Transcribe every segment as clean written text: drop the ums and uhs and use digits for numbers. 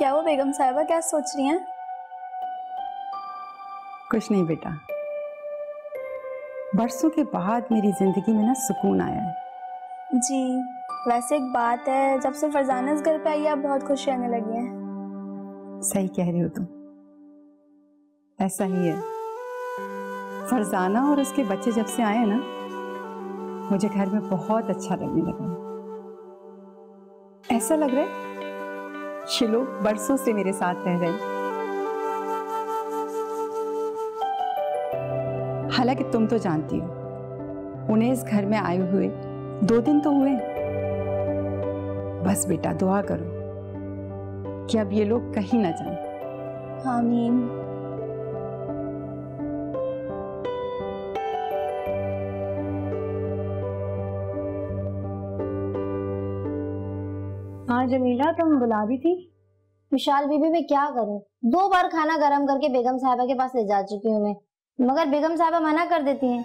क्या वो बेगम साहिबा क्या सोच रही हैं? कुछ नहीं बेटा, बरसों के बाद मेरी जिंदगी में ना सुकून आया है। जी, वैसे एक बात है, जब से फरजाना इस घर पे आई है आप बहुत खुश रहने लगी हैं। सही कह रही हो तुम, ऐसा ही है। फरजाना और उसके बच्चे जब से आए ना, मुझे घर में बहुत अच्छा लगने लगा। ऐसा लग रहा है ये लोग बरसों से मेरे साथ रह रहे। हालांकि तुम तो जानती हो, उन्हें इस घर में आए हुए 2 दिन तो हुए। बस बेटा दुआ करो कि अब ये लोग कहीं ना जाएं। आमीन। हाँ जमीला, तुम बुला रही थी? विशाल बीबी मैं क्या करूं, 2 बार खाना गरम करके बेगम साहिबा के पास ले जा चुकी हूँ मैं, मगर बेगम साहिबा मना कर देती हैं।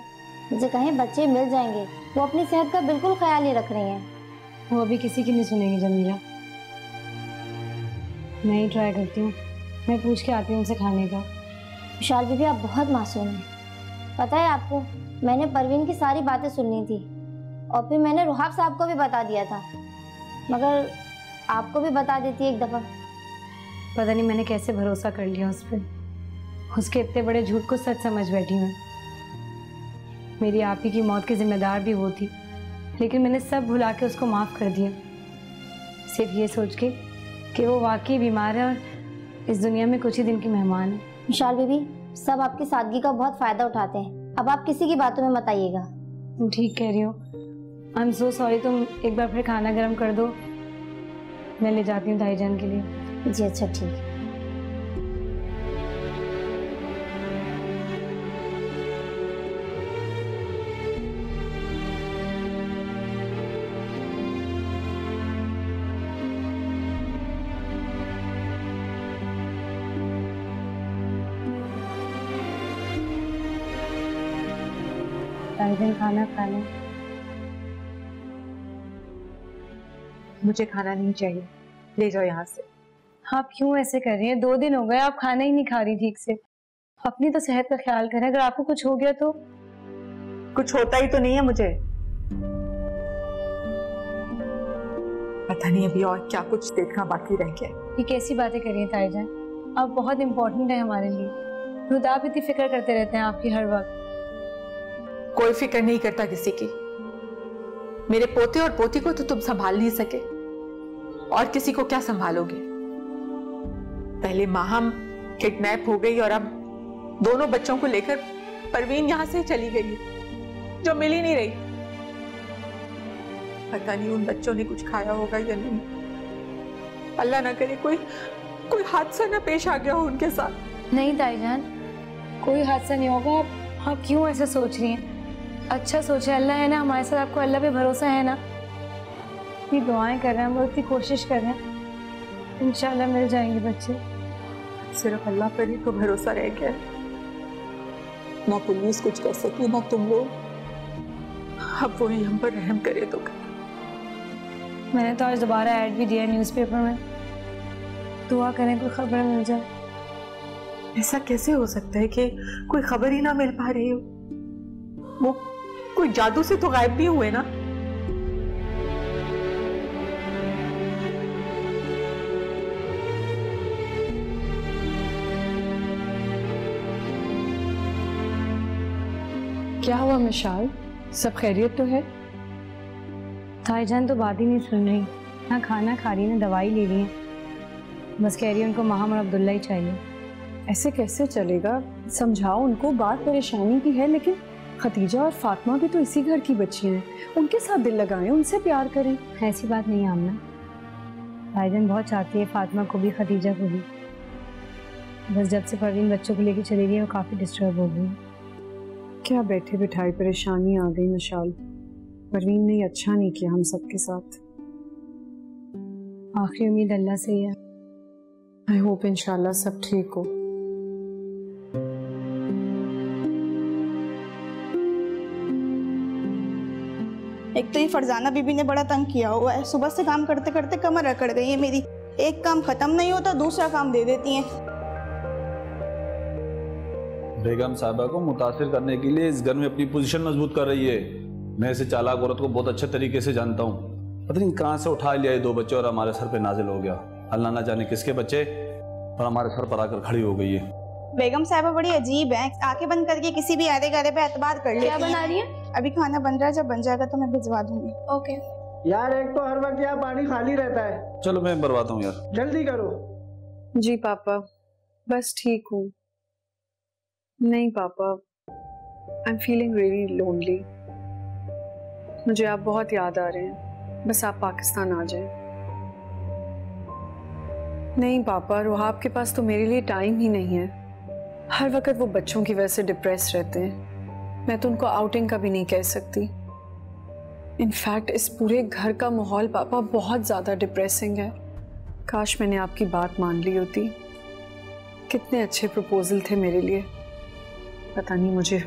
मुझे कहीं बच्चे मिल जाएंगे, वो अपनी सेहत का बिल्कुल ख्याल नहीं रख रही हैं। वो अभी किसी की नहीं सुनेगी जमीला, मैं ही ट्राई करती हूँ, मैं पूछ के आती हूँ उनसे खाने का। विशाल बीबी आप बहुत मासूम हैं। पता है आपको, मैंने परवीन की सारी बातें सुननी थी और फिर मैंने रुहाब साहब को भी बता दिया था, मगर आपको भी बता देती एक दफा। पता नहीं मैंने कैसे भरोसा कर लिया उस पर, उसके इतने बड़े झूठ को सच समझ बैठी मैं। मेरी आप ही की मौत की जिम्मेदार भी वो थी, लेकिन मैंने सब भुला के उसको माफ़ कर दिया, सिर्फ ये सोच के कि वो वाकई बीमार है और इस दुनिया में कुछ ही दिन की मेहमान है। विशाल बीबी सब आपकी सादगी का बहुत फायदा उठाते हैं, अब आप किसी की बातों में मत आइएगा। तुम ठीक कह रही हो, आई एम सो सॉरी। तुम एक बार फिर खाना गर्म कर दो, मैं ले जाती हूँ भाईजान के लिए। जी अच्छा ठीक है। भाईजान खाना खा लें। मुझे खाना नहीं चाहिए, ले जाओ यहाँ से। आप क्यों ऐसे कर रही हैं? 2 दिन हो गए आप खाना ही नहीं खा रही ठीक से। अपनी तो सेहत का ख्याल करें, अगर आपको कुछ हो गया तो। कुछ होता ही तो नहीं है मुझे, पता नहीं अभी और क्या कुछ देखना बाकी रह गया। ये कैसी बातें कर रही हैं ताईजान, आप बहुत इम्पोर्टेंट है हमारे लिए। खुद आप इतनी फिक्र करते रहते हैं आपकी हर वक्त। कोई फिक्र नहीं करता किसी की। मेरे पोते और पोती को तो तुम संभाल नहीं सके, और किसी को क्या संभालोगे? पहले माहम किडनैप हो गई और अब दोनों बच्चों को लेकर परवीन यहां से चली गई है, जो मिल ही नहीं रही। पता नहीं उन बच्चों ने कुछ खाया होगा या नहीं। अल्लाह ना करे कोई हादसा ना पेश आ गया हो उनके साथ। नहीं ताईजान, कोई हादसा नहीं होगा। आप क्यों ऐसे सोच रही हैं? अच्छा सोचे, अल्लाह है ना हमारे साथ, आपको अल्लाह पे भरोसा है ना? इतनी दुआएं कर रहे हैं, बहुत कोशिश कर रहे हैं, इंशाल्लाह मिल जाएंगे बच्चे। सिर्फ अल्लाह पर ही तो भरोसा रह गया। ना पुलिस कुछ कर सकी ना तुम लोग, अब वो ही हम पर रहम करे तो। मैंने तो आज दोबारा ऐड भी दिया न्यूज़पेपर में, दुआ करें कोई खबर मिल जाए। ऐसा कैसे हो सकता है कि कोई खबर ही ना मिल पा रही हो? वो कोई जादू से तो गायब नहीं हुए ना? क्या हुआ मिशाल, सब खैरियत तो है? ताईजान तो बात ही नहीं सुन रही, ना खाना खा रही ना दवाई ले रही है, बस कह रही है उनको माहम और अब्दुल्ला ही चाहिए। ऐसे कैसे चलेगा? समझाओ उनको, बात परेशानी की है, लेकिन खतीजा और फातिमा भी तो इसी घर की बच्चियां हैं, उनके साथ दिल लगाएं, उनसे प्यार करें। ऐसी बात नहीं आमना, ताईजान बहुत चाहती है फातिमा को भी खतीजा को भी, बस जब से परवीन बच्चों को लेकर चली गई वो काफ़ी डिस्टर्ब हो गई। क्या बैठे बिठाए परेशानी आ गई मिशाल, परवीन ने अच्छा नहीं किया हम सबके साथ। आखिरी उम्मीद अल्लाह से ही है। आई होप इंशाल्लाह सब ठीक हो। एक तो ये फरजाना बीबी ने बड़ा तंग किया हुआ है, सुबह से काम करते करते कमर अकड़ गई है मेरी। एक काम खत्म नहीं होता दूसरा काम दे देती हैं। बेगम साहिबा को मुतासिर करने के लिए इस घर में अपनी पोजीशन मजबूत कर रही है। मैं इसे चालाक औरत को बहुत अच्छे तरीके से जानता हूँ। पता नहीं कहाँ से उठा लिया ये 2 बच्चे और हमारे सर पे नाजिल हो गया। अल्लाह ना जाने किसके बच्चे और हमारे सर पर आकर खड़ी हो गई है। बेगम साहिबा बड़ी अजीब है, आंखें बंद करके किसी भी आधे गारे पे एतबार कर लेती हैं। क्या बना रही है? अभी खाना बन रहा है, जब बन जाएगा तो मैं भिजवा दूंगी। ओके। यार एक तो हर वक्त यहाँ पानी खाली रहता है। चलो मैं भरवाता हूँ यार, जल्दी करो। जी पापा, बस ठीक हूँ। नहीं पापा, I am feeling really lonely. मुझे आप बहुत याद आ रहे हैं, बस आप पाकिस्तान आ जाएं। नहीं पापा, रुहाब के पास तो मेरे लिए टाइम ही नहीं है। हर वक्त वो बच्चों की वजह से डिप्रेस रहते हैं। मैं तो उनको आउटिंग का भी नहीं कह सकती। इनफैक्ट इस पूरे घर का माहौल पापा बहुत ज़्यादा डिप्रेसिंग है। काश मैंने आपकी बात मान ली होती। कितने अच्छे प्रपोजल थे मेरे लिए। पता नहीं मुझे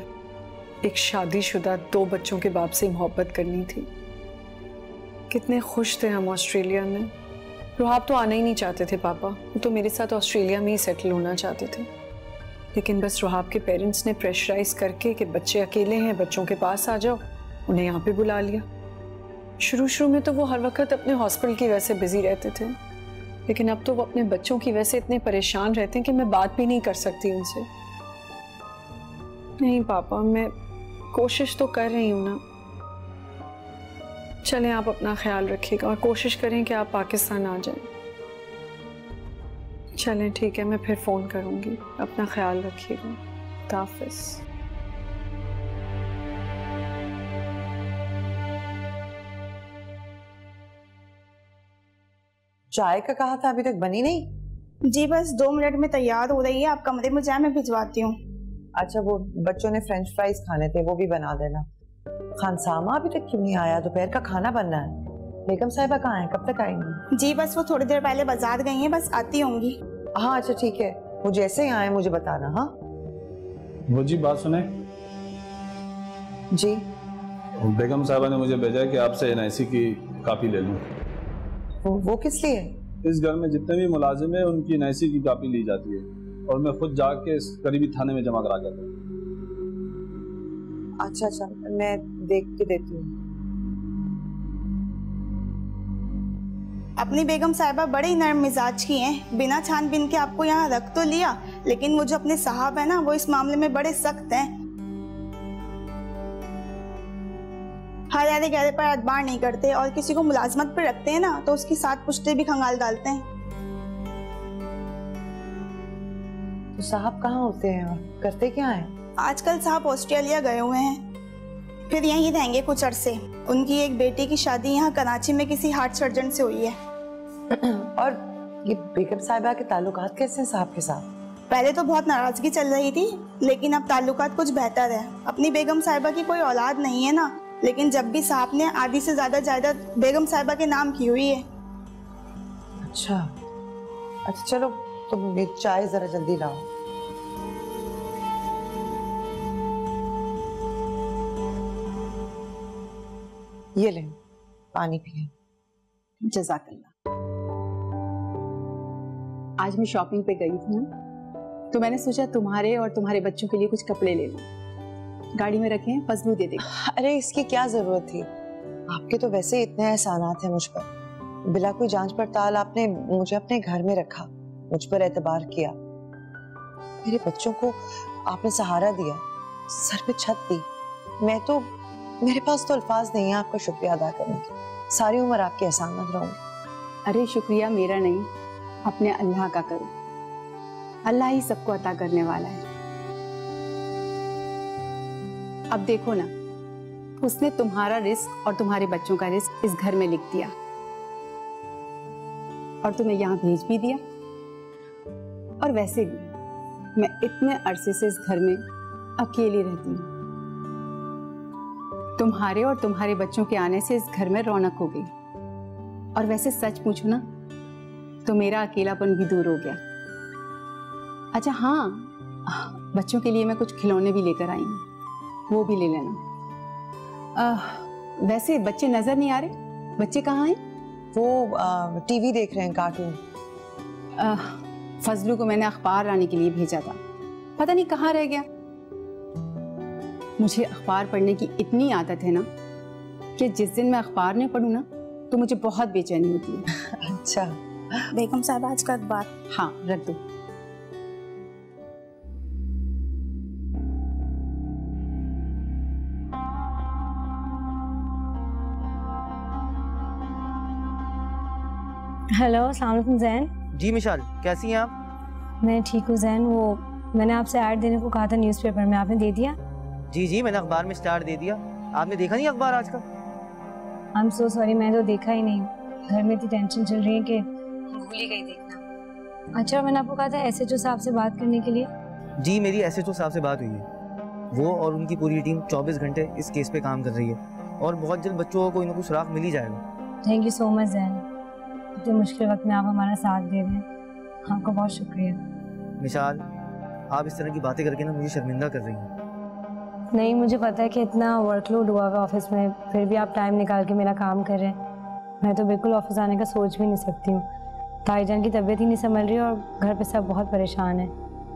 एक शादीशुदा 2 बच्चों के बाप से मोहब्बत करनी थी। कितने खुश थे हम ऑस्ट्रेलिया में। रुहाब तो आना ही नहीं चाहते थे पापा, वो तो मेरे साथ ऑस्ट्रेलिया में ही सेटल होना चाहते थे। लेकिन बस रुहाब के पेरेंट्स ने प्रेशराइज करके कि बच्चे अकेले हैं, बच्चों के पास आ जाओ, उन्हें यहाँ पे बुला लिया। शुरू में तो वो हर वक्त अपने हॉस्पिटल की वजह से बिजी रहते थे, लेकिन अब तो वो अपने बच्चों की वजह से इतने परेशान रहते हैं कि मैं बात भी नहीं कर सकती उनसे। नहीं पापा, मैं कोशिश तो कर रही हूँ ना। चलें, आप अपना ख्याल रखिएगा और कोशिश करें कि आप पाकिस्तान आ जाएं। चलें ठीक है, मैं फिर फ़ोन करूँगी। अपना ख्याल रखिएगा। खुदा हाफ़िज़। चाय का कहा था, अभी तक बनी नहीं? जी बस 2 मिनट में तैयार हो रही है। आप कमरे में जाए, मैं भिजवाती हूँ। अच्छा, वो बच्चों ने फ्रेंच फ्राइज खाने थे, वो भी बना देना। खानसामा अभी तक क्यों नहीं आया? दोपहर का खाना बनना है। बेगम साहिबा कहाँ हैं, कब तक आएंगी? जी बस वो थोड़ी देर पहले बाजार गई हैं, बस आती होंगी। हाँ अच्छा ठीक है, वो जैसे ही आए मुझे बताना। हाँ वो जी बात सुने जी। बेगम साहिबा ने मुझे भेजा कि आपसे NIC की कापी ले लूं। वो किस लिए? इस घर में जितने भी मुलाजिम है उनकी NIC की कापी ली जाती है और मैं खुद जाके इस करीबी थाने में जमा करा के आता हूं। अच्छा, मैं देख के देती हूँ। अपनी बेगम साहिबा बड़े ही नरम मिजाज की हैं। बिना छानबीन के आपको यहाँ रख तो लिया, लेकिन वो जो अपने साहब है ना, वो इस मामले में बड़े सख्त हैं। हर आधे गहरे पर एतबार नहीं करते और किसी को मुलाजमत पर रखते हैं ना तो उसकी 7 पुश्ते भी खंगाल डालते हैं। तो साहब कहाँ होते हैं और करते क्या हैं? आजकल साहब ऑस्ट्रेलिया गए हुए हैं, फिर यहीं रहेंगे कुछ अरसे। उनकी एक बेटी की शादी यहाँ कराची में किसी हार्ट सर्जन से हुई है। और ये बेगम साहिबा के ताल्लुकात कैसे हैं साहब के साथ? पहले तो बहुत नाराजगी चल रही थी, लेकिन अब ताल्लुकात कुछ बेहतर है। अपनी बेगम साहिबा की कोई औलाद नहीं है ना, लेकिन जब भी साहब ने आधी से ज्यादा जायदाद बेगम साहिबा के नाम की हुई है। अच्छा चलो, तुम ये चाय जरा जल्दी लाओ। ये ले, पानी पिए। जज़ाकल्लाह। आज मैं शॉपिंग पे गई थी ना, तो मैंने सोचा तुम्हारे और तुम्हारे बच्चों के लिए कुछ कपड़े ले लूं। गाड़ी में रखें, फजलू दे देगा। अरे इसकी क्या जरूरत थी? आपके तो वैसे इतने एहसानात हैं मुझ पर। बिला कोई जांच पड़ताल आपने मुझे अपने घर में रखा, मुझ पर एतबार किया, मेरे बच्चों को आपने सहारा दिया, सर पे छत दी। मेरे पास तो अल्फाज नहीं है आपका शुक्रिया अदा करने के। सारी उम्र आपके एहसानात रहूंगी। अरे शुक्रिया मेरा नहीं, अपने अल्लाह का करो। अल्लाह ही सबको अता करने वाला है। अब देखो ना, उसने तुम्हारा रिस्क और तुम्हारे बच्चों का रिस्क इस घर में लिख दिया और तुम्हें यहाँ भेज भी दिया। और वैसे भी मैं इतने अरसे से इस घर में अकेली रहती हूँ। तुम्हारे और तुम्हारे बच्चों के आने से इस घर में रौनक हो गई। और वैसे सच पूछो ना तो मेरा अकेलापन भी दूर हो गया। अच्छा हाँ, बच्चों के लिए मैं कुछ खिलौने भी लेकर आई हूँ, वो भी ले लेना। वैसे बच्चे नजर नहीं आ रहे, बच्चे कहाँ हैं? वो टीवी देख रहे हैं, कार्टून। फजलू को मैंने अखबार लाने के लिए भेजा था, पता नहीं कहाँ रह गया। मुझे अखबार पढ़ने की इतनी आदत है ना कि जिस दिन मैं अखबार नहीं पढ़ूँ ना तो मुझे बहुत बेचैनी होती है। अच्छा बेगम साहब आज का अखबार। हाँ रख दो। हेलो, अस्सलाम वालेकुम जैन। जी मिशाल, कैसी हैं आप? मैं ठीक हूँ जैन। वो मैंने आपसे ऐड देने को कहा था न्यूज़पेपर में, आपने दे दिया? जी मैंने अखबार में स्टार दे दिया। आपने देखा नहीं अखबार आज का? आई एम सो सॉरी, मैं तो देखा ही नहीं। घर में इतनी टेंशन चल रही है कि भूल ही गई देखना। अच्छा, मैंने आपको कहा था SHO साहब से बात करने के लिए। जी मेरी SHO साहब से बात हुई है। वो और उनकी पूरी टीम 24 घंटे इस केस पे काम कर रही है और बहुत जल्द बच्चों को कोई ना कोई सुराग मिल ही जाएगा। Thank you so much Jain, इतने मुश्किल वक्त में आप हमारा साथ दे रहे हैं, आपका बहुत शुक्रिया। मिशाल, आप इस तरह की बातें करके ना मुझे शर्मिंदा कर रही हैं। नहीं, मुझे पता है कि इतना वर्कलोड हुआ है ऑफिस में, फिर भी आप टाइम निकाल के मेरा काम कर रहे हैं। मैं तो बिल्कुल ऑफिस आने का सोच भी नहीं सकती हूँ। ताईजान की तबीयत ही नहीं संभल रही और घर पे सब बहुत परेशान है।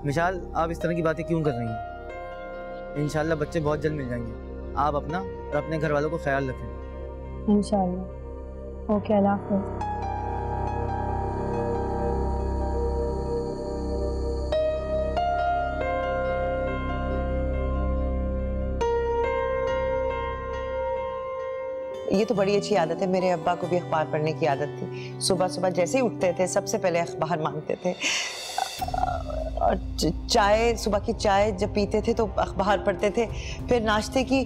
मिशाल, आप इस तरह की बातें क्यों कर रही हैं? इंशाल्लाह बच्चे बहुत जल्द मिल जाएंगे। आप अपना और अपने घर वालों को ख्याल रखें। इंशाल्लाह। ओके, अल्लाह हाफ़िज़। ये तो बड़ी अच्छी आदत है। मेरे अब्बा को भी अखबार पढ़ने की आदत थी। सुबह सुबह जैसे ही उठते थे सबसे पहले अखबार मांगते थे और चाय, सुबह की चाय जब पीते थे तो अखबार पढ़ते थे। फिर नाश्ते की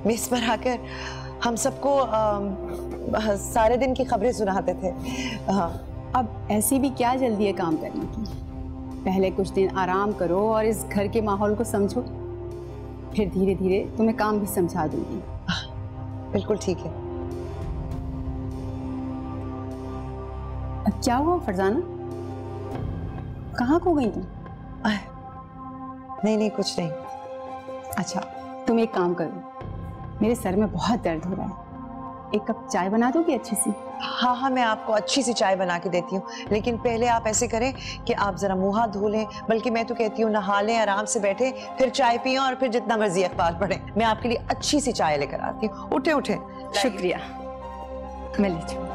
मेज पर आकर हम सबको सारे दिन की खबरें सुनाते थे। हाँ, अब ऐसी भी क्या जल्दी है काम करने की? पहले कुछ दिन आराम करो और इस घर के माहौल को समझो, फिर धीरे धीरे तुम्हें काम भी समझा दूंगी। बिल्कुल ठीक है। अब क्या हुआ फरजाना, कहाँ खो गई तुम? नहीं कुछ नहीं। अच्छा, तुम एक काम करो, मेरे सर में बहुत दर्द हो रहा है, एक कप चाय बना दोगी अच्छी सी? हाँ, मैं आपको अच्छी सी चाय बना के देती हूँ, लेकिन पहले आप ऐसे करें कि आप जरा मुंह हाथ धो लें। बल्कि मैं तो कहती हूँ नहा लें, आराम से बैठे, फिर चाय पिए और फिर जितना मर्जी अखबार पढ़ें। मैं आपके लिए अच्छी सी चाय लेकर आती हूँ। उठे उठे। शुक्रिया, मैं ले जाऊँ।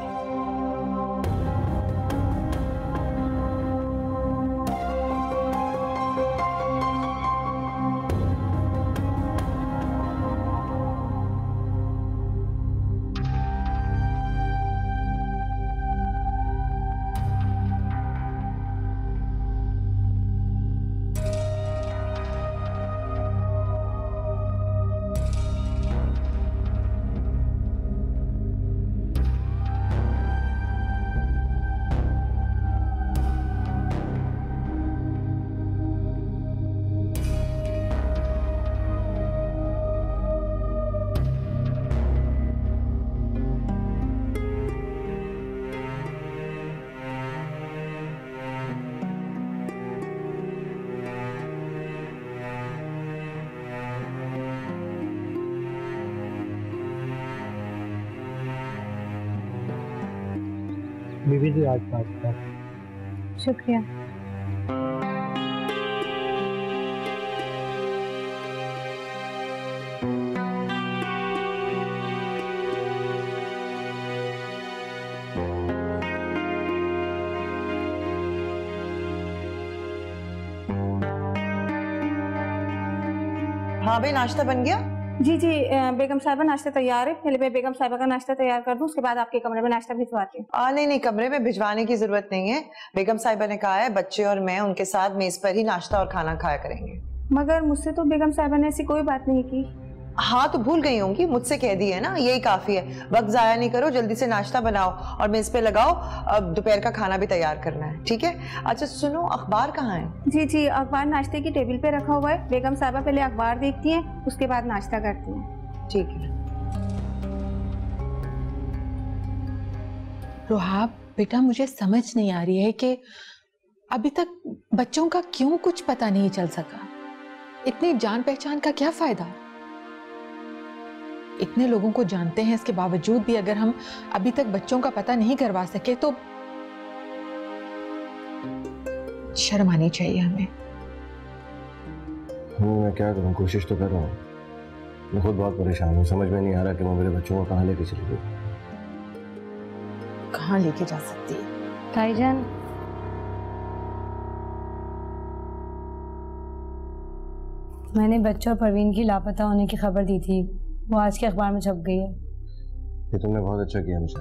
बीबी जी आज बात कर। शुक्रिया। हाँ भाई, नाश्ता बन गया? जी बेगम साहिबा नाश्ता तैयार है। पहले मैं बेगम साहिबा का नाश्ता तैयार कर दूं, उसके बाद आपके कमरे में नाश्ता भिजवाती हूँ। नहीं, कमरे में भिजवाने की जरूरत नहीं है। बेगम साहिबा ने कहा है बच्चे और मैं उनके साथ मेज पर ही नाश्ता और खाना खाया करेंगे। मगर मुझसे तो बेगम साहिबा ने ऐसी कोई बात नहीं की। हाँ तो भूल गई होंगी, मुझसे कह दी है ना, यही काफी है। वक्त जाया नहीं करो, जल्दी से नाश्ता बनाओ और मेज पे लगाओ। अब दोपहर का खाना भी तैयार करना है, ठीक है? अच्छा सुनो, अखबार कहाँ है? जी अखबार नाश्ते की टेबल पे रखा हुआ है। बेगम साहिबा पहले अखबार देखती हैं, उसके बाद नाश्ता करती हैं। ठीक है। रोहाब बेटा, मुझे समझ नहीं आ रही है कि अभी तक बच्चों का क्यों कुछ पता नहीं चल सका। इतनी जान पहचान का क्या फायदा? इतने लोगों को जानते हैं, इसके बावजूद भी अगर हम अभी तक बच्चों का पता नहीं करवा सके तो शर्म आनी चाहिए हमें। मैं क्या करूं, कोशिश तो कर रहा हूँ। मैं खुद बहुत परेशान हूँ, समझ में नहीं आ रहा कि मैं मेरे बच्चों को कहाँ लेके चली गई। कहाँ लेके जा सकती है? ताईजान, मैंने बच्चों और परवीन की लापता होने की खबर दी थी, वो आज के अखबार में छप गई है। ये तुमने बहुत अच्छा किया मुझे,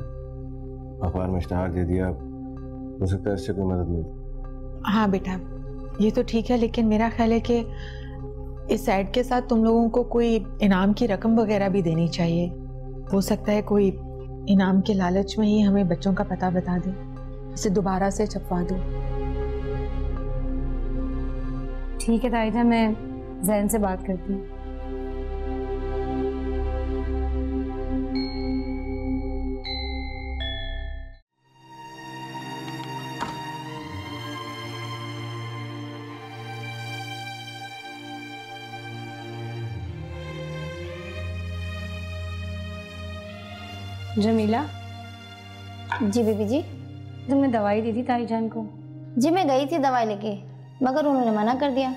अखबार में इश्तहार दे दिया, हो सकता है इससे कोई मदद मिले। हाँ बेटा, ये तो ठीक है, लेकिन मेरा ख्याल है कि इस ऐड के साथ तुम लोगों को कोई इनाम की रकम वगैरह भी देनी चाहिए। हो सकता है कोई इनाम के लालच में ही हमें बच्चों का पता बता दे, इसे दोबारा से छपवा दो। ठीक है ताईजान, मैं जैन से बात करती हूँ। जमीला, जी बीबी जी। तुमने दवाई दी थी ताईजान को? जी मैं गई थी दवाई लेके, मगर उन्होंने मना कर दिया।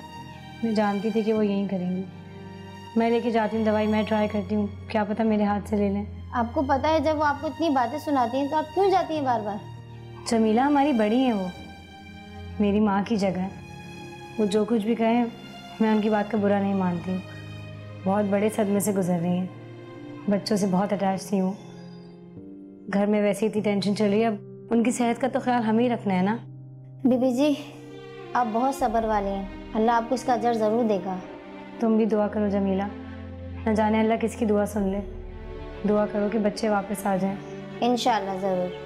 मैं जानती थी कि वो यही करेंगी। मैं लेके जाती हूँ दवाई, मैं ट्राई करती हूँ, क्या पता मेरे हाथ से ले लें। आपको पता है जब वो आपको इतनी बातें सुनाती हैं तो आप क्यों जाती हैं बार बार? जमीला हमारी बड़ी है, वो मेरी माँ की जगह है। वो जो कुछ भी कहें मैं उनकी बात का बुरा नहीं मानती हूँ। बहुत बड़े सदमे से गुजर रही हैं, बच्चों से बहुत अटैच थी वो। घर में वैसे इतनी टेंशन चल रही है, अब उनकी सेहत का तो ख्याल हमें ही रखना है ना। बीबी जी आप बहुत सब्र वाली हैं, अल्लाह आपको इसका अजर ज़रूर देगा। तुम भी दुआ करो जमीला, न जाने अल्लाह किसकी दुआ सुन ले। दुआ करो कि बच्चे वापस आ जाएं। इंशाअल्लाह ज़रूर।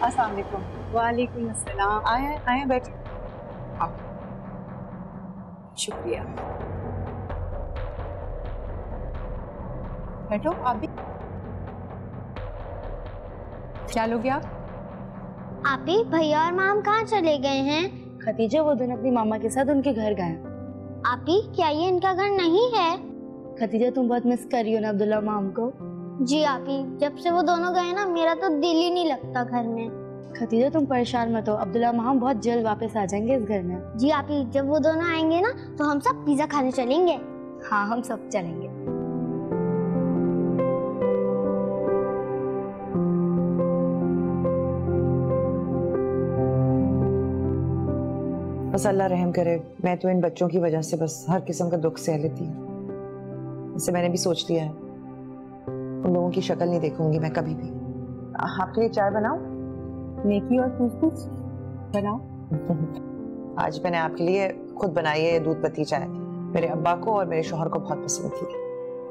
अस्सलाम वालेकुम। वालेकुम अस्सलाम। आए आए बैठे। शुक्रिया, बैठो आप भी। क्या लोगे आप? आपी भैया और माम कहाँ चले गए हैं? खतीजा वो दोनों अपनी मामा के साथ उनके घर गए। आपी क्या ये इनका घर नहीं है? खतीजा तुम बहुत मिस कर रही हो ना अब्दुल्ला माम को? जी आपी, जब से वो दोनों गए ना मेरा तो दिल ही नहीं लगता घर में। खतीजा तुम परेशान मत हो, अब्दुल्ला माम बहुत जल्द वापस आ जाएंगे इस घर में। जी आपी, जब वो दोनों आएंगे ना तो हम सब पिज्जा खाने चलेंगे। हाँ हम सब चलेंगे। बस अल्लाह रहम करे, मैं तो इन बच्चों की वजह से बस हर किस्म का दुख सह लेती हूँ। इससे मैंने भी सोच लिया है, उन लोगों की शक्ल नहीं देखूंगी मैं कभी भी। आपके लिए चाय बनाऊं? नेकी और पूछ बनाओ। आज मैंने आपके लिए खुद बनाई है दूध पत्ती चाय, मेरे अब्बा को और मेरे शौहर को बहुत पसंद थी।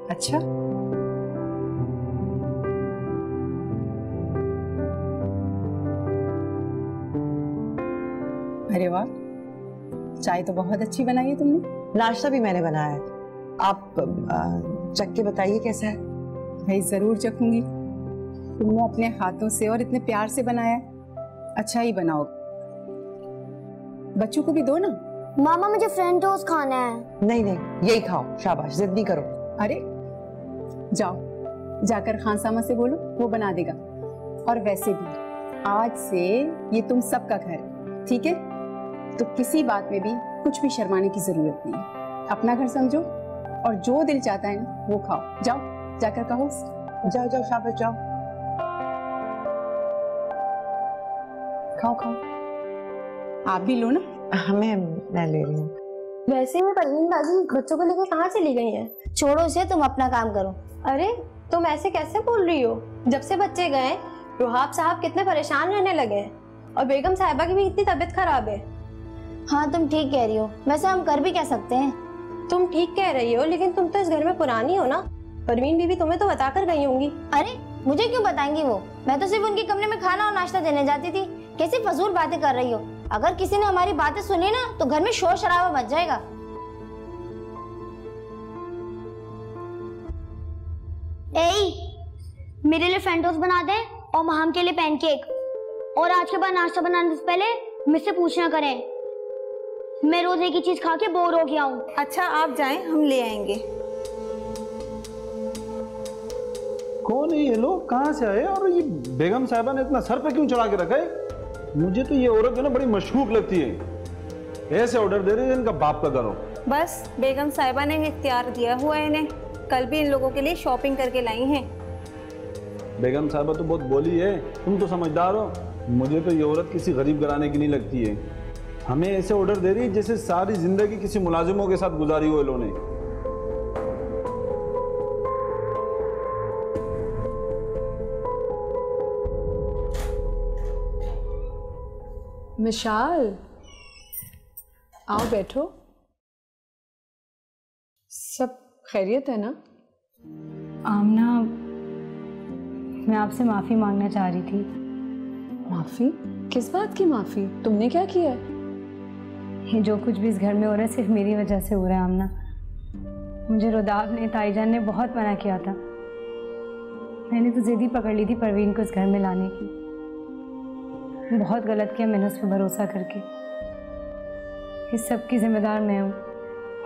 अच्छा, अरे वाह, चाय तो बहुत अच्छी बनाई है तुमने। नाश्ता भी मैंने बनाया है, आप चख के बताइए कैसा है। भाई जरूर चखूंगी, तुमने अपने हाथों से और इतने प्यार से बनाया, अच्छा ही बनाओ। बच्चों को भी दो ना। मामा मुझे फ्रेंच टोस्ट खाना है। नहीं नहीं यही खाओ, शाबाश, जिद नहीं करो। अरे जाओ, जाकर खानसामा से बोलो, वो बना देगा। और वैसे भी आज से ये तुम सबका घर है, ठीक है? तो किसी बात में भी कुछ भी शर्माने की जरूरत नहीं है। अपना घर समझो और जो दिल चाहता है ना वो खाओ। जाओ, जाकर कहो। जाओ जाओ, शाबाश, जाओ खाओ खाओ। आप भी लो ना। मैं ले रही हूँ। वैसे में परवीन बाजी बच्चों को लेकर कहाँ चली गई हैं? छोड़ो उसे, तुम अपना काम करो। अरे तुम ऐसे कैसे बोल रही हो? जब से बच्चे गए रुहाब साहब कितने परेशान रहने लगे हैं और बेगम साहिबा की भी इतनी तबीयत खराब है। हाँ तुम ठीक कह रही हो, वैसे हम कर भी क्या सकते हैं? तुम ठीक कह रही हो, लेकिन तुम तो इस घर में पुरानी हो ना। परवीन बीबी तुम्हें तो बता कर गई होंगी। अरे मुझे क्यों बताएंगी वो? मैं तो सिर्फ उनके कमरे में खाना और नाश्ता देने जाती थी। कैसी फजूल बातें कर रही हो? अगर किसी ने हमारी बातें सुनी ना तो घर में शोर शराबा मच जाएगा। मेरे लिए फैंटोस बना दे और महम के लिए पैनकेक। और आज के बाद नाश्ता बनाने से पहले मुझसे पूछना करें, मैं रोज एक ही चीज खा के बोर हो गया हूँ। अच्छा आप जाएं, हम ले आएंगे। कौन है ये लोग, कहाँ से आए और ये बेगम साहिबा ने इतना सर पे क्यों चढ़ा के रखा है? मुझे तो ये औरत जो ना बड़ी मशकूक लगती है। ऐसे ऑर्डर दे रही है इनका बाप का घर हो। बस बेगम साहिबा ने इख्तियार दिया हुआ है इन्हें, कल भी इन लोगों के लिए शॉपिंग करके लाई हैं। बेगम साहिबा तो बहुत बोली है, तुम तो समझदार हो। मुझे तो ये औरत किसी गरीब घराने की नहीं लगती है। हमें ऐसे ऑर्डर दे रही है जैसे सारी जिंदगी किसी मुलाजिमों के साथ गुजारी हो इन्होंने। मिशाल, आओ बैठो। सब खैरियत है ना? आमना, मैं आपसे माफ़ी मांगना चाह रही थी। माफ़ी? किस बात की माफ़ी? तुमने क्या किया है? ये जो कुछ भी इस घर में हो रहा है सिर्फ मेरी वजह से हो रहा है आमना। मुझे रुदाब ने, ताईजान ने बहुत मना किया था। मैंने तो जिद ही पकड़ ली थी परवीन को इस घर में लाने की। बहुत गलत किया मैंने उस पर भरोसा करके। इस सब की जिम्मेदार मैं हूँ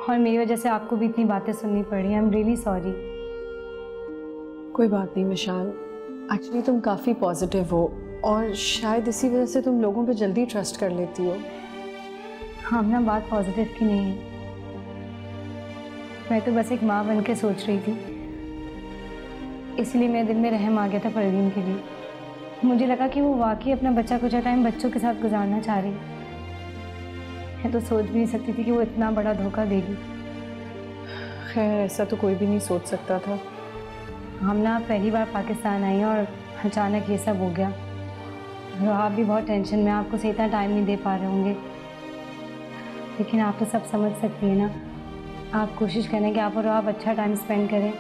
और मेरी वजह से आपको भी इतनी बातें सुननी पड़ी। I am really sorry. कोई बात नहीं मिशाल, एक्चुअली तुम काफ़ी पॉजिटिव हो और शायद इसी वजह से तुम लोगों पे जल्दी ट्रस्ट कर लेती हो। हाँ ना, बात पॉजिटिव की नहीं है। मैं तो बस एक माँ बन के सोच रही थी, इसलिए मेरे दिल में रहम आ गया था परवीन के लिए। मुझे लगा कि वो वाकई अपना बच्चा कुछ टाइम बच्चों के साथ गुजारना चाह रही है। मैं तो सोच भी नहीं सकती थी कि वो इतना बड़ा धोखा देगी। खैर ऐसा तो कोई भी नहीं सोच सकता था। हम ना पहली बार पाकिस्तान आई और अचानक ये सब हो गया। आप भी बहुत टेंशन में, आपको सही इतना टाइम नहीं दे पा रहे होंगे, लेकिन आप तो सब समझ सकती है ना। आप कोशिश करें कि आप और आप अच्छा टाइम स्पेंड करें।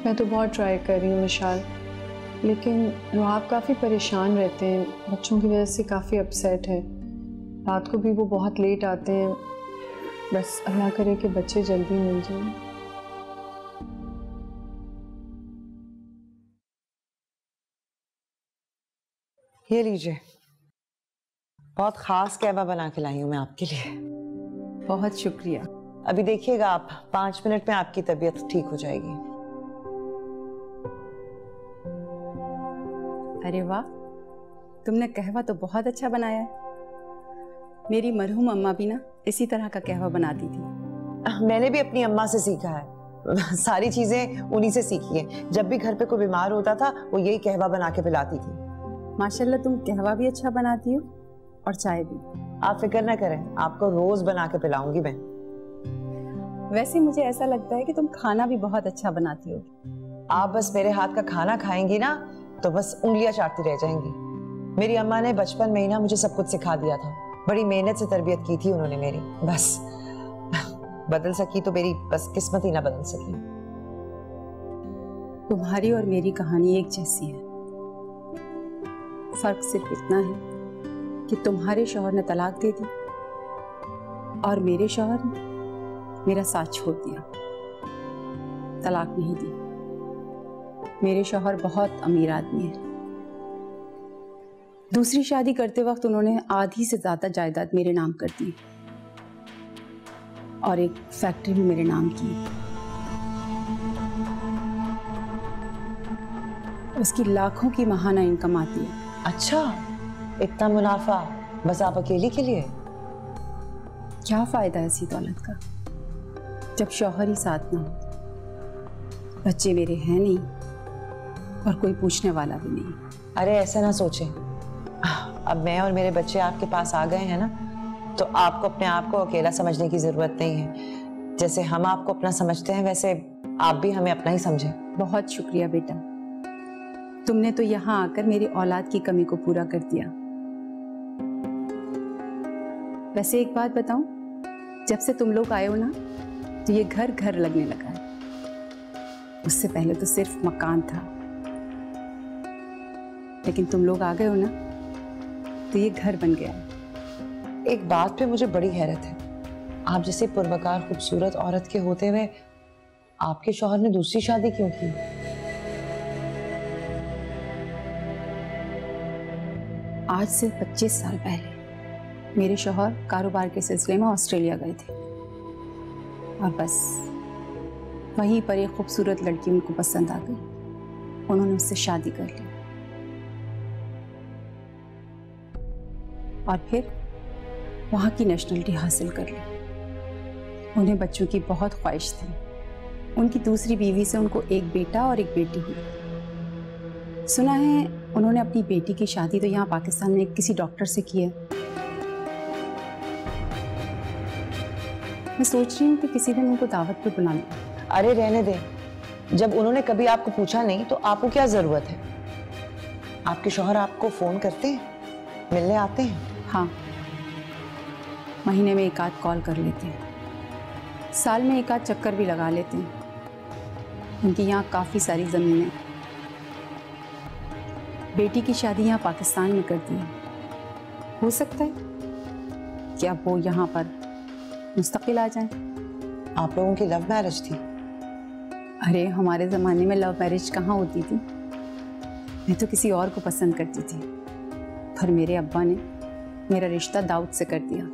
मैं तो बहुत ट्राई कर रही हूँ विशाल, लेकिन रोहाब काफ़ी परेशान रहते हैं, बच्चों की वजह से काफ़ी अपसेट है। रात को भी वो बहुत लेट आते हैं। बस अल्लाह करे कि बच्चे जल्दी मिल जाएं। ये लीजिए, बहुत खास कहवा बना के लाई हूं मैं आपके लिए। बहुत शुक्रिया। अभी देखिएगा आप, 5 मिनट में आपकी तबीयत ठीक हो जाएगी। अरे वाह, तुमने कहवा तो बहुत अच्छा बनाया है। मेरी मरहूम अम्मा भी ना इसी तरह का कहवा बनाती थी। मैंने भी अपनी अम्मा से सीखा है। सारी चीजें उन्हीं से सीखी है। जब भी घर पे कोई बीमार होता था वो यही कहवा बना के पिलाती थी। माशाल्लाह, तुम कहवा भी अच्छा बनाती हो और चाय भी। आप फिक्र ना करें, आपको रोज बना के पिलाऊंगी मैं। वैसे मुझे ऐसा लगता है कि तुम खाना भी बहुत अच्छा बनाती हो। आप बस मेरे हाथ का खाना खाएंगी ना तो बस उंगलियां चाटती रह जाएंगी। मेरी अम्मा ने बचपन में ही ना मुझे सब कुछ सिखा दिया था। बड़ी मेहनत से तरबियत की थी उन्होंने मेरी। बस बदल सकी तो मेरी बस किस्मत ही ना बदल सकी। तुम्हारी और मेरी कहानी एक जैसी है। फर्क सिर्फ इतना है कि तुम्हारे शौहर ने तलाक दे दी और मेरे शौहर ने मेरा साथ छोड़ दिया। तलाक नहीं दी। मेरे शौहर बहुत अमीर आदमी है। दूसरी शादी करते वक्त उन्होंने आधी से ज्यादा जायदाद मेरे नाम कर दी और एक फैक्ट्री भी मेरे नाम की। उसकी लाखों की माहाना इनकम आती है। अच्छा, इतना मुनाफा बस आप अकेली के लिए? क्या फायदा है ऐसी दौलत का जब शौहर ही साथ ना हो। बच्चे मेरे हैं नहीं और कोई पूछने वाला भी नहीं। अरे ऐसा ना सोचें, अब मैं और मेरे बच्चे आपके पास आ गए हैं ना, तो आपको अपने आप को अकेला समझने की जरूरत नहीं है। जैसे हम आपको अपना समझते हैं वैसे आप भी हमें अपना ही समझें। बहुत शुक्रिया बेटा, तुमने तो यहाँ आकर मेरी औलाद की कमी को पूरा कर दिया। वैसे एक बात बताऊं, जब से तुम लोग आए हो ना तो ये घर घर लगने लगा है। उससे पहले तो सिर्फ मकान था, लेकिन तुम लोग आ गए हो ना तो ये घर बन गया है। एक बात पे मुझे बड़ी हैरत है, आप जैसी पुरवकार खूबसूरत औरत के होते हुए आपके शौहर ने दूसरी शादी क्यों की? आज से 25 साल पहले मेरे शौहर कारोबार के सिलसिले में ऑस्ट्रेलिया गए थे और बस वहीं पर एक खूबसूरत लड़की उनको पसंद आ गई। उन्होंने उससे शादी कर ली और फिर वहाँ की नेशनलिटी हासिल कर ली। उन्हें बच्चों की बहुत ख्वाहिश थी। उनकी दूसरी बीवी से उनको एक बेटा और एक बेटी हुई। सुना है उन्होंने अपनी बेटी की शादी तो यहाँ पाकिस्तान में किसी डॉक्टर से की है। मैं सोच रही हूँ कि किसी दिन उनको दावत पे बुला लूं। अरे रहने दे, जब उन्होंने कभी आपको पूछा नहीं तो आपको क्या जरूरत है? आपके शौहर आपको फोन करते हैं, मिलने आते हैं? हाँ, महीने में एक आध कॉल कर लेते हैं, साल में एक आध चक्कर भी लगा लेते हैं। उनकी यहाँ काफ़ी सारी ज़मीनें। बेटी की शादी यहाँ पाकिस्तान में कर दी है। हो सकता है कि अब वो यहाँ पर मुस्तकिल आ जाएं। आप लोगों की लव मैरिज थी? अरे हमारे ज़माने में लव मैरिज कहाँ होती थी। मैं तो किसी और को पसंद करती थी, पर मेरे अब्बा ने मेरा रिश्ता दाऊद से कर दिया।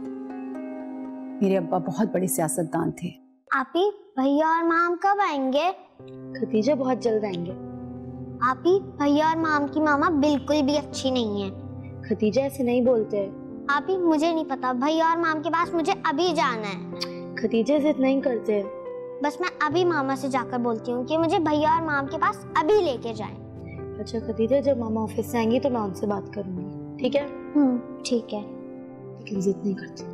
मेरे अब्बा बहुत बड़े सियासतदान थे। आपी, भैया और माम कब आएंगे? खतीजा बहुत जल्द आएंगे। आपी, भैया और माम की मामा बिल्कुल भी अच्छी नहीं है। खतीजा ऐसे नहीं बोलते। आपी, मुझे नहीं पता, भैया और माम के पास मुझे अभी जाना है। खतीजा जिद नहीं करते। बस मैं अभी मामा से जाकर बोलती हूँ कि मुझे भैया और माम के पास अभी लेके जाएं। अच्छा खतीजा, जब मामा ऑफिस से आएंगी तो मैं उनसे बात करूंगी, ठीक है? ठीक है, लेकिन जिद नहीं करती।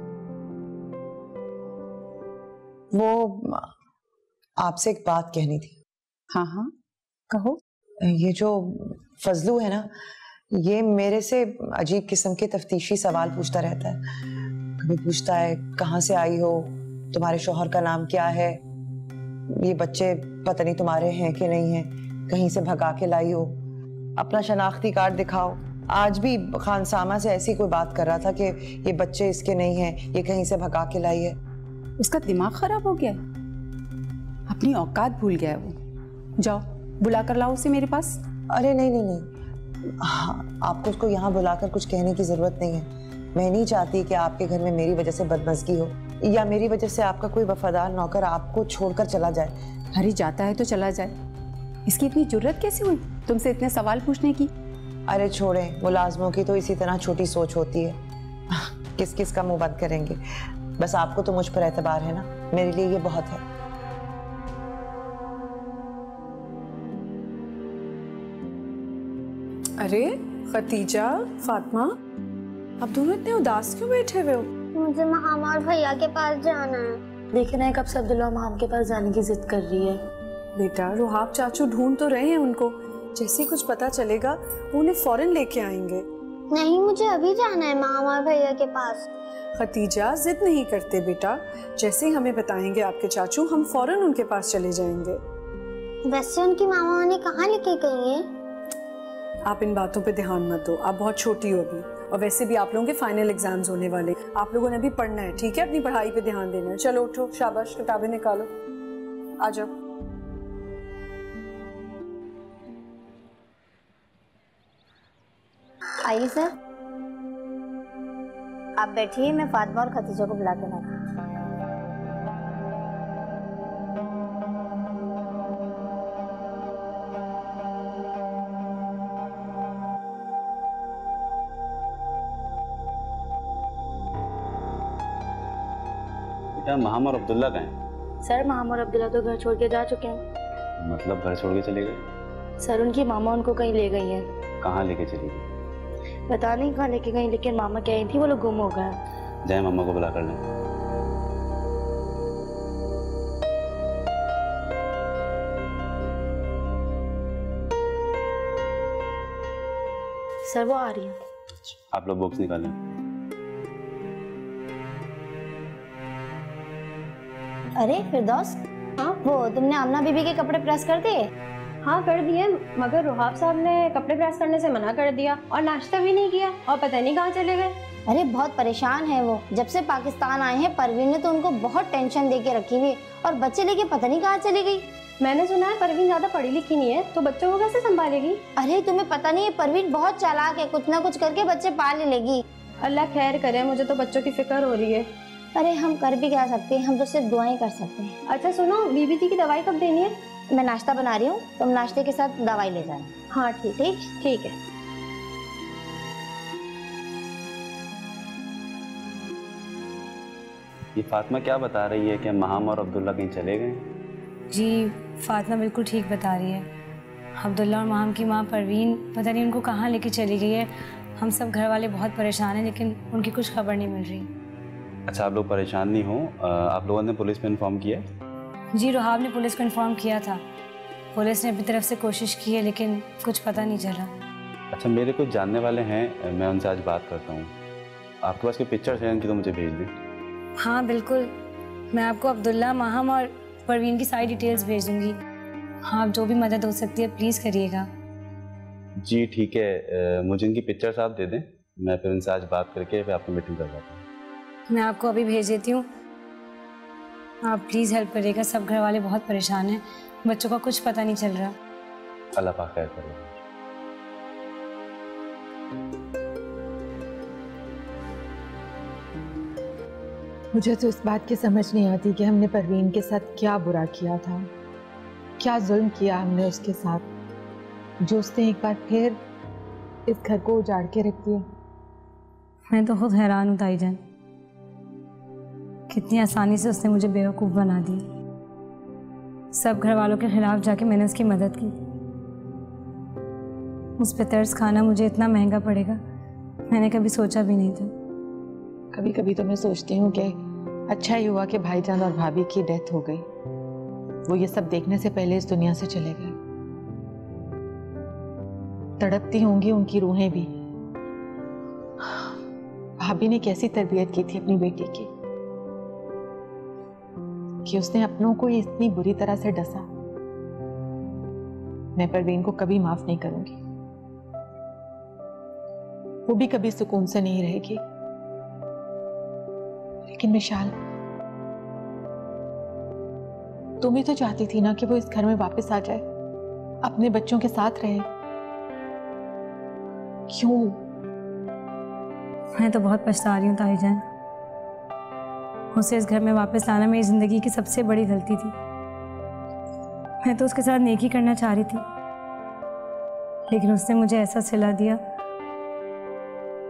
वो आपसे एक बात कहनी थी। हाँ हाँ कहो। ये जो फजलू है ना, ये मेरे से अजीब किस्म के तफ्तीशी सवाल पूछता रहता है। कभी पूछता है कहाँ से आई हो, तुम्हारे शौहर का नाम क्या है, ये बच्चे पता नहीं तुम्हारे हैं कि नहीं हैं, कहीं से भगा के लाई हो, अपना शनाख्ती कार्ड दिखाओ। आज भी खानसामा से ऐसी कोई बात कर रहा था कि ये बच्चे इसके नहीं हैं, ये कहीं से भगा के लाई है। उसका दिमाग खराब हो गया है, अपनी औकात भूल गया है वो। जाओ बुला कर लाओ उसे मेरे पास। अरे नहीं नहीं नहीं, हाँ, आपको उसको यहाँ बुलाकर कुछ कहने की जरूरत नहीं है। मैं नहीं चाहती कि आपके घर में मेरी वजह से बदमज़गी हो या मेरी वजह से आपका कोई वफादार नौकर आपको छोड़कर चला जाए। अरे जाता है तो चला जाए, इसकी इतनी जुर्रत कैसे हुई तुमसे इतने सवाल पूछने की? अरे छोड़ें, मुलाजमों की तो इसी तरह छोटी सोच होती है। किस किस का मुंह बंद करेंगे। बस आपको तो मुझ पर एतबार है ना, मेरे लिए ये बहुत है। अरे खतीजा, फातिमा, आप दोनों इतने उदास क्यों बैठे हुए हो? मुझे मामा और भैया के पास जाना है। देखना है कब से अब्दुल्ला माम के पास जाने की जिद कर रही है। बेटा, रुहाब चाचू ढूंढ तो रहे हैं उनको, जैसे ही कुछ पता चलेगा वो उन्हें फौरन लेके आएंगे। नहीं, मुझे अभी जाना है मामा और भैया के पास। खतीजा, जिद नहीं करते बेटा, जैसे ही हमें बताएंगे आपके चाचू हम फौरन उनके पास चले जाएंगे। वैसे उनकी मामा उन्हें कहाँ लेके गई है? आप इन बातों पे ध्यान मत दो, आप बहुत छोटी हो अभी, और वैसे भी आप लोगों के फाइनल एग्जाम्स होने वाले, आप लोगों ने अभी पढ़ना है, ठीक है? अपनी पढ़ाई पे ध्यान देना है। चलो उठो, शाबाश, किताबें निकालो, आ जाओ। आइए सर, आप बैठिए, मैं फातिमा और खतीजा को बुला के लाता हूं। बेटा, महम और अब्दुल्ला कहाँ हैं? सर, महम और अब्दुल्ला तो घर छोड़ के जा चुके हैं। मतलब घर छोड़ के चले गए? सर, उनकी मामा उनको कहीं ले गई है। कहाँ लेके चली गई? पता नहीं कहाँ लेके गई, लेकिन मामा कह रही थी वो लोग गुम हो गए। जाए मामा को बुला कर लें। सर, वो आ रही है। आप लोग बॉक्स निकालें। अरे फिरदौस, हाँ, वो तुमने आमना बीबी के कपड़े प्रेस कर दिए? हाँ कर दिए, मगर रुहाब साहब ने कपड़े प्रेस करने से मना कर दिया और नाश्ता भी नहीं किया और पता नहीं कहाँ चले गए। अरे बहुत परेशान है वो, जब से पाकिस्तान आए हैं परवीन ने तो उनको बहुत टेंशन दे के रखी हुई और बच्चे लेके पता नहीं कहाँ चली गई। मैंने सुना है परवीन ज्यादा पढ़ी लिखी नहीं है, तो बच्चों को कैसे संभालेगी? अरे तुम्हें पता नहीं है, परवीन बहुत चालाक है, कुछ ना कुछ करके बच्चे पाल लेगी। अल्लाह खैर करे, मुझे तो बच्चों की फिक्र हो रही है। अरे हम कर भी क्या सकते हैं, हम तो सिर्फ दुआएं कर सकते हैं। अच्छा सुनो, बीबी जी की दवाई कब देनी है? मैं नाश्ता बना रही हूँ, तुम नाश्ते के साथ दवाई ले जाना। हाँ ठीक है। ये फातिमा क्या बता रही है कि महाम और अब्दुल्ला कहीं चले गए? जी फातिमा बिल्कुल ठीक बता रही है। अब्दुल्ला और महाम की माँ परवीन पता नहीं उनको कहाँ लेके चली गई है। हम सब घर वाले बहुत परेशान हैं, लेकिन उनकी कुछ खबर नहीं मिल रही। अच्छा आप लोग परेशान नहीं हो, आप लोगों ने पुलिस में इन्फॉर्म किया? जी रुहाब ने पुलिस को इन्फॉर्म किया था। पुलिस ने अपनी तरफ से कोशिश की है, लेकिन कुछ पता नहीं चला। अच्छा मेरे कुछ जानने वाले हैं, मैं उनसे आज बात करता हूँ। आपके पास कोई पिक्चर्स हैं उनकी तो मुझे भेज दें। हाँ बिल्कुल, मैं आपको अब्दुल्ला, महाम और परवीन की सारी डिटेल्स भेज दूँगी। हाँ आप जो भी मदद हो सकती है प्लीज़ करिएगा। जी ठीक है, मुझे इनकी पिक्चर्स आप दे दें, मैं फिर उनसे आज बात करके फिर आपको मीटिंग करवाता हूँ। मैं आपको अभी भेज देती हूँ, आप प्लीज़ हेल्प करिएगा। सब घर वाले बहुत परेशान हैं, बच्चों का कुछ पता नहीं चल रहा। अल्लाह पाक खैर करे। मुझे तो इस बात की समझ नहीं आती कि हमने परवीन के साथ क्या बुरा किया था, क्या जुल्म किया हमने उसके साथ, जो उसने एक बार फिर इस घर को उजाड़ के रख दिया। मैं तो खुद हैरान हूँ ताई जान, कितनी आसानी से उसने मुझे बेवकूफ़ बना दी। सब घर वालों के खिलाफ जाके मैंने उसकी मदद की। उस पे तर्स खाना मुझे इतना महंगा पड़ेगा, मैंने कभी सोचा भी नहीं था। कभी कभी तो मैं सोचती हूँ कि अच्छा ही हुआ कि भाईजान और भाभी की डेथ हो गई, वो ये सब देखने से पहले इस दुनिया से चले गए। तड़पती होंगी उनकी रूहें भी। भाभी ने कैसी तरबियत की थी अपनी बेटी की कि उसने अपनों को इतनी बुरी तरह से डसा। मैं परवीन को कभी माफ नहीं करूंगी, वो भी कभी सुकून से नहीं रहेगी। लेकिन विशाल, तुम भी तो चाहती थी ना कि वो इस घर में वापस आ जाए, अपने बच्चों के साथ रहे। क्यों? मैं तो बहुत पछता रही हूँ ताई जान, उसे इस घर में वापस लाना मेरी जिंदगी की सबसे बड़ी गलती थी। मैं तो उसके साथ नेकी करना चाह रही थी, लेकिन उसने मुझे ऐसा सिला दिया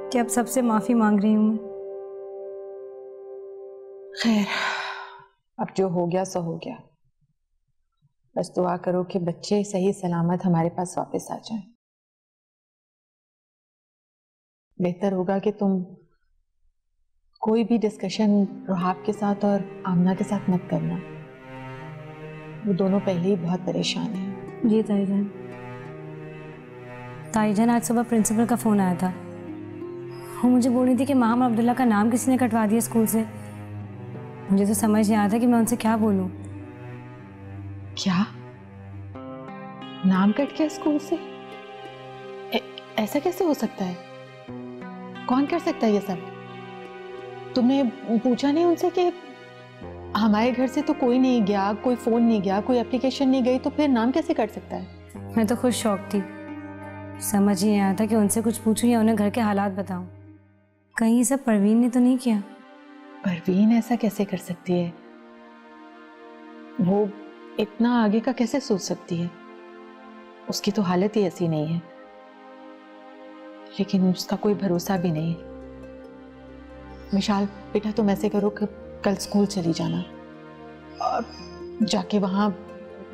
कि अब सबसे माफी मांग रही हूँ मैं। खैर, अब जो हो गया सो हो गया। बस दुआ करो कि बच्चे सही सलामत हमारे पास वापस आ जाएं। बेहतर होगा कि तुम कोई भी डिस्कशन रुहाब के साथ और आमना के साथ मत करना, वो दोनों पहले ही बहुत परेशान हैं। जी ताईजान। ताईजान, आज सुबह प्रिंसिपल का फ़ोन आया था, वो मुझे बोल रही थी कि महाम और अब्दुल्ला का नाम किसी ने कटवा दिया स्कूल से। मुझे तो समझ नहीं आता कि मैं उनसे क्या बोलूं। क्या नाम कट गया स्कूल से? ऐसा कैसे हो सकता है? कौन कर सकता है ये सब? तुमने पूछा नहीं उनसे कि हमारे घर से तो कोई नहीं गया, कोई फोन नहीं गया, कोई एप्लीकेशन नहीं गई, तो फिर नाम कैसे कट सकता है? मैं तो खुद शौक थी, समझ ही नहीं आया था कि उनसे कुछ पूछूं या उन्हें घर के हालात बताऊं। कहीं ये सब परवीन ने तो नहीं किया? परवीन ऐसा कैसे कर सकती है? वो इतना आगे का कैसे सोच सकती है? उसकी तो हालत ही ऐसी नहीं है, लेकिन उसका कोई भरोसा भी नहीं है। विशाल बेटा, तुम ऐसे करो कि कल स्कूल चली जाना और जाके वहाँ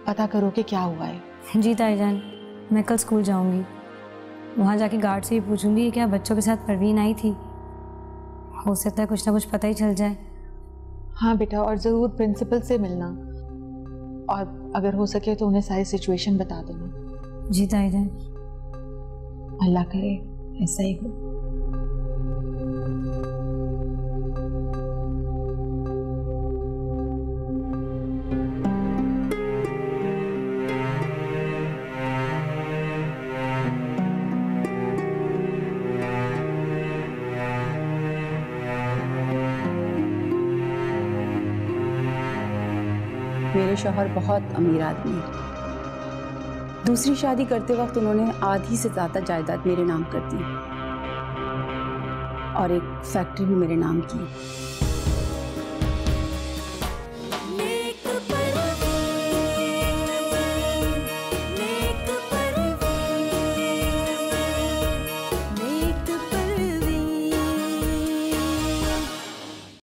पता करो कि क्या हुआ है। जी ताईजान, मैं कल स्कूल जाऊँगी, वहाँ जाके गार्ड से भी पूछूंगी क्या बच्चों के साथ परवीन आई थी। हो सकता है कुछ ना कुछ पता ही चल जाए। हाँ बेटा, और ज़रूर प्रिंसिपल से मिलना, और अगर हो सके तो उन्हें सारी सिचुएशन बता देना। जी ताईजान। अल्लाह करे ऐसा ही हो। मेरे शौहर बहुत अमीर आदमी है। दूसरी शादी करते वक्त उन्होंने आधी से ज़्यादा जायदाद मेरे नाम कर दी और एक फैक्ट्री भी मेरे नाम की।